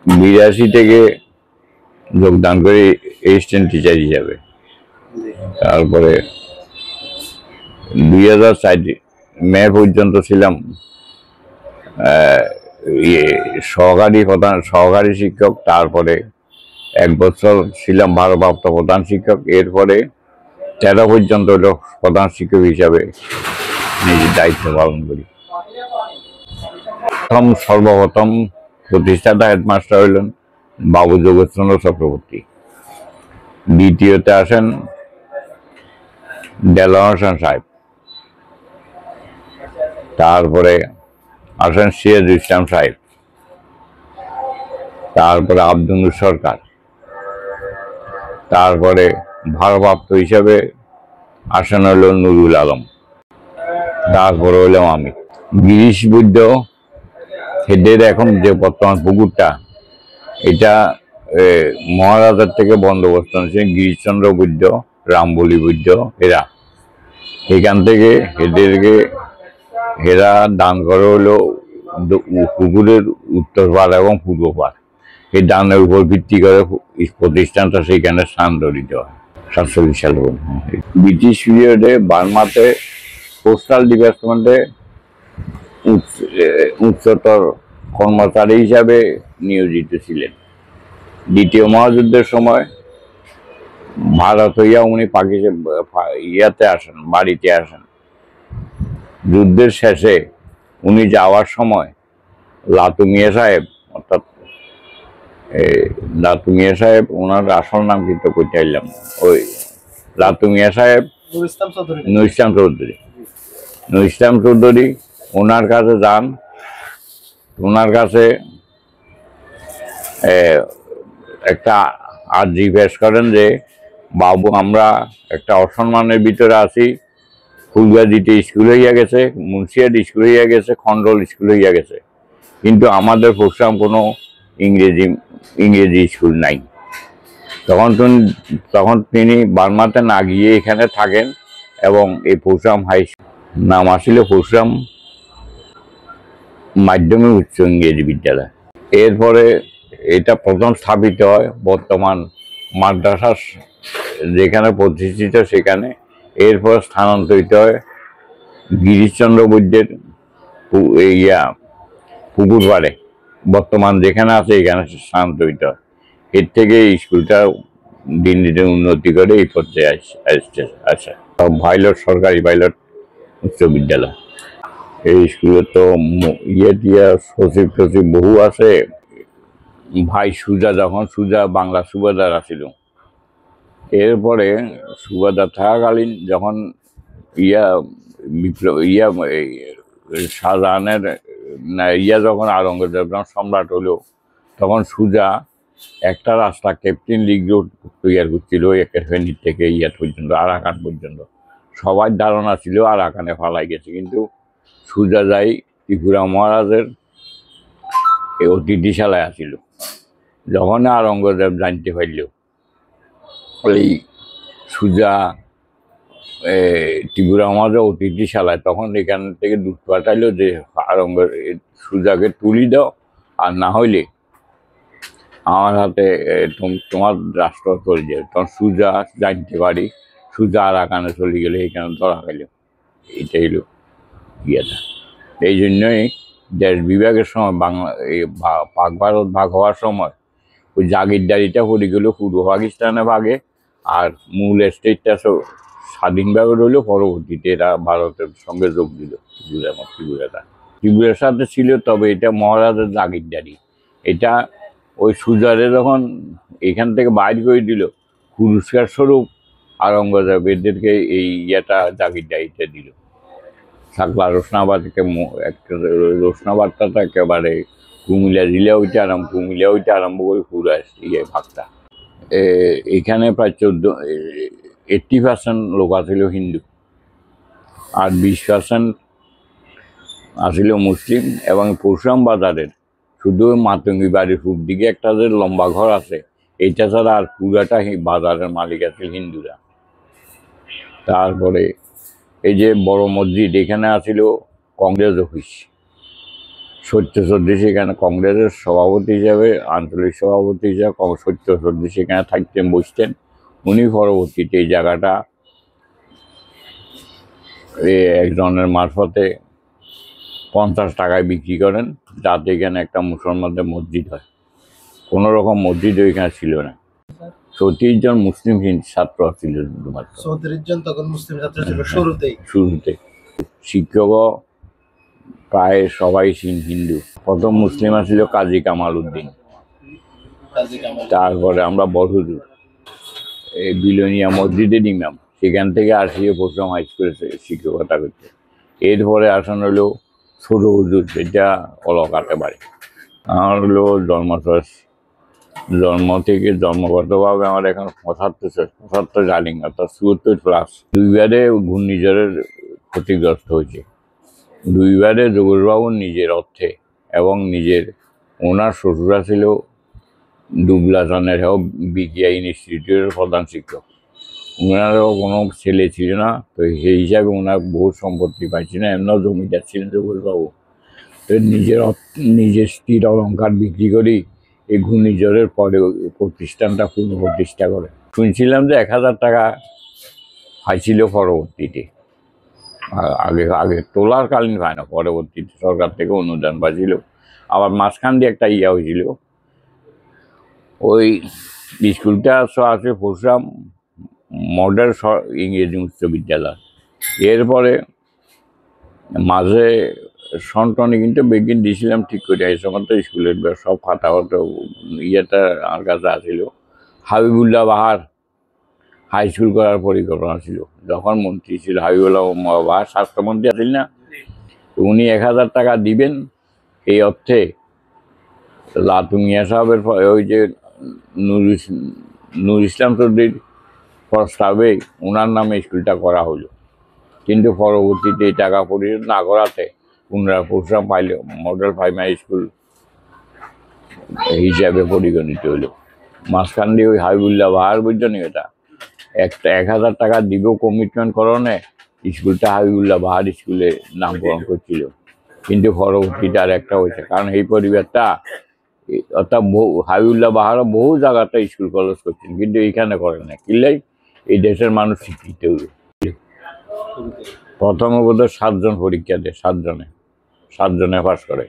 82 থেকে যোগদান করি অ্যাসিস্ট্যান্ট টিচার হিসাবে। তারপরে 2004 মে পর্যন্ত ছিলাম সহকারী শিক্ষক। তারপরে 1 বছর ছিলাম ভারপ্রাপ্ত প্রধান শিক্ষক। এরপরে 13 পর্যন্ত প্রধান শিক্ষক হিসাবে নিজের দায়িত্ব পালন করি। সর্বপ্রথম প্রতিষ্ঠাতা হেডমাস্টার হইলেন বাবু যোগেশচন্দ্র চক্রবর্তী। দ্বিতীয়তে আসেন দেলোয়ার হোসেন সাহেব। তারপরে আসেন সিরাজুল ইসলাম সাহেব। তারপরে আব্দুল সরকার। তারপরে ভারপ্রাপ্ত হিসাবে আসেন হইল নুরুল আলম। তারপরে হইলাম আমি। গিরিশ বৈদ্য হেডের এখন যে বর্তমান পুকুরটা, এটা মহারাজার থেকে বন্দোবস্ত নিয়েছেন গিরিশচন্দ্র বৈদ্য, রামবলি বৈদ্য এরা। এখান থেকে হেরা দান করে হলো পুকুরের উত্তর পাড় এবং পূর্ব পাড়। এই দানের উপর ভিত্তি করে প্রতিষ্ঠানটা সেইখানে স্থানান্তরিত হয় 47 সালে। ব্রিটিশ পিরিয়ডে বার্মাতে পোস্টাল ডিপার্টমেন্টে উচ্চতর কর্মচারী হিসাবে নিয়োজিত ছিলেন। দ্বিতীয় মহাযুদ্ধের সময় ভারত হইয়া উনি বাড়িতে আসেন। যুদ্ধের শেষে উনি যাওয়ার সময় লাতু মিয়া সাহেব, অর্থাৎ লাতু মিয়া সাহেব, ওনার আসল নাম কিন্তু করতে চাইলাম, ওই লাতু মিয়া সাহেব নুর ইসলাম চৌধুরী ওনার কাছে যান। ওনার কাছে একটা আর্জি পেশ করেন যে, বাবু আমরা একটা অসম্মানের ভিতরে আছি। ফুলগাজীতে স্কুল হইয়া গেছে, মুন্সিয়াট স্কুল হইয়া গেছে, খন্ডল স্কুল হইয়া গেছে, কিন্তু আমাদের প্রোগ্রাম কোনো ইংরেজি স্কুল নাই। তখন তিনি বার্মাতে না গিয়ে এখানে থাকেন এবং এই প্রোগ্রাম হাই নাম আসিল প্রোগ্রাম মাধ্যমিক উচ্চ ইংরেজি বিদ্যালয়। এরপরে এটা প্রথম স্থাপিত হয় বর্তমান মাদ্রাসা যেখানে প্রতিষ্ঠিত সেখানে। এরপর স্থানান্তরিত হয় গিরিশচন্দ্র বৈদ্যের পুকুর পাড়ে, বর্তমান যেখানে আছে এখানে স্থানান্তরিত হয়। এর থেকে স্কুলটা দিন দিনে উন্নতি করে এই পর্যায়ে আসছে। আচ্ছা, সরকারি পাইলট উচ্চ বিদ্যালয়। এই স্কুলে তো সচিব টচিব বহু আছে। ভাই সুজা বাংলা সুবাদার আছিল। এরপরে সুবাদার থাকাকালীন যখন শাহজাহানের যখন আওরঙ্গজেব যখন সম্রাট হলো, তখন সুজা একটা রাস্তা ক্যাপ্টেন লিগ রোড তৈরি করছিল ফেনীর থেকে পর্যন্ত, আরাকান পর্যন্ত। সবার ধারণা ছিল আরাকানে ফালাই গেছে, কিন্তু সুজা যাই ত্রিপুরা মহারাজের অতিথিশালায় আসিল। যখন আওরঙ্গজেব জানতে পারল ওই সুজা ত্রিপুরা মহারাজের অতিথিশালায়, তখন এখান থেকে দুধ পাঠাইল যে সুজাকে তুলি দাও, আর না হইলে আমার হাতে তোমার রাষ্ট্র চলে যাবে। তখন সুজা জানতে পারি, সুজা আরাকানে চলে গেলে এখানে ধরা খাইল। এইটাই হলো ইয়েটা। এই জন্যই দেশ বিভাগের সময় পাক ভারত ভাগ হওয়ার সময় ওই জাগিরদারিটা পড়ে গেল পূর্ব পাকিস্তানে ভাগে, আর মূল স্টেটটা স্বাধীনভাবে রইল। পরবর্তীতে এরা ভারতের সঙ্গে যোগ দিল ত্রিপুরার সাথে ছিল, তবে এটা মহারাজের জাগিরদারি। এটা ওই সুজারে যখন এখান থেকে বাইর করে দিল, পুরস্কার স্বরূপ আওরঙ্গজেব এদেরকে এই জাগিরদারিটা দিল। সাকলা রোশনাবাদটা একেবারে কুমিল্লা জেলা হইতে আরম্ভ করে পুরো ভাগটা। এখানে প্রায় 80% লোক আছিল হিন্দু, আর 20% আছিল মুসলিম। এবং পরশুরাম বাজারের শুধু মাতঙ্গি বাড়ির পূর্ব দিকে একটা যে লম্বা ঘর আছে, এইটা ছাড়া আর পুরাটা বাজারের মালিক আছে হিন্দুরা। তারপরে এই যে বড় মসজিদ, এখানে আছিল কংগ্রেস অফিস। সত্যচন্দ্র সেখানে কংগ্রেসের সভাপতি হিসাবে, আঞ্চলিক সভাপতি হিসাবে সত্যচন্দ্র সেখানে থাকতেন, বসতেন। উনি পরবর্তীতে এই জায়গাটা একজনের মারফতে 50 টাকায় বিক্রি করেন, যাতে এখানে একটা মুসলমানদের মসজিদ হয়। কোনো রকম মসজিদ ওইখানে ছিল না। 34 জন মুসলিম ছাত্র ছিল শুধুমাত্র। 34 জন তখন মুসলিম ছাত্র ছিল শুরুতে। শিক্ষকও প্রায় সবাই হিন্দু। প্রথম মুসলিম ছিল কাজী কামাল উদ্দিন, তারপরে আমরা বড়হুজুর, এই বিলোনিয়া মসজিদের ইমাম, সেখান থেকে আসিয়ে প্রথম হাই স্কুলে শিক্ষকতা করতে। এরপরে আসন হলো ছোট হুজুর, যেটা অলকাতে বাড়ি। আমার হলো জন্ম থেকে জন্মগতভাবে আমার এখন 75 রানিং, অর্থাৎ 74+। দুইবারে ঘূর্ণিঝড়ের ক্ষতিগ্রস্ত হয়েছে। দুইবারে যোগেশবাবুর নিজের অর্থে এবং ওনার শ্বশুরা ছিল দুবলাচনের বিজ্ঞান ইনস্টিটিউটের প্রধান শিক্ষক। ওনারও কোনো ছেলে ছিল না, তো সেই হিসাবে ওনার বহু সম্পত্তি পাইছে না, এমনও জমিদার ছিলেন যোগেশবাবু। তো নিজের স্থির অলঙ্কার বিক্রি করেই এই ঘূর্ণিঝড়ের পরে প্রতিষ্ঠানটা পুনঃপ্রতিষ্ঠা করে। শুনছিলাম যে 1000 টাকা পাইছিল পরবর্তীতে, আগে তোলার কালীন পায় না, পরবর্তীতে সরকার থেকে অনুদান পাইছিল। আবার মাঝখান দিয়ে একটা হয়েছিল, ওই স্কুলটা আছে পরশুরাম মডেল ইংরেজি উচ্চ বিদ্যালয়। এরপরে মাঝে সন্টনে কিন্তু বেগিন দিয়েছিলাম ঠিক করে, এই সময় তো স্কুলের সব খাতা হতো, ইয়েটা আমার কাছে আসছিল। হাবিবুল্লাহ বাহার হাই স্কুল করার পরিকল্পনা ছিল যখন মন্ত্রী ছিল। হাবিবুল্লাহ বাহার স্বাস্থ্যমন্ত্রী আছেন না, উনি 1000 টাকা দিবেন। এই অর্থে লাতুমিয়া সাহেবের ওই যে নুর ইসলাম চৌধুরীর প্রস্তাবে ওনার নামে স্কুলটা করা হলো, কিন্তু পরবর্তীতে এই টাকা পরিশোধ না করাতে পুনরায় পরশুরাম মডেল প্রাইমারি স্কুল হিসাবে পরিগণিত হলো। মাঝখান দিয়ে ওই হাবিবুল্লাহ বাহার বুঝছেন এটা, 1000 টাকা দিব কমিটমেন্ট করণে স্কুলটা হাবিবুল্লাহ বাহার স্কুলে নামকরণ করছিল, কিন্তু পরবর্তীতে আর একটা হয়েছে। কারণ এই পরিবারটা, অর্থাৎ হাবিবুল্লাহ বাহারও বহু জায়গাতে স্কুল কলেজ করছেন, কিন্তু এইখানে করেন না। কিনলেই এই দেশের মানুষ শিক্ষিত হইল। প্রথমে বোধহয় 7 জন পরীক্ষা দেয়, 7 জনে পাস করে।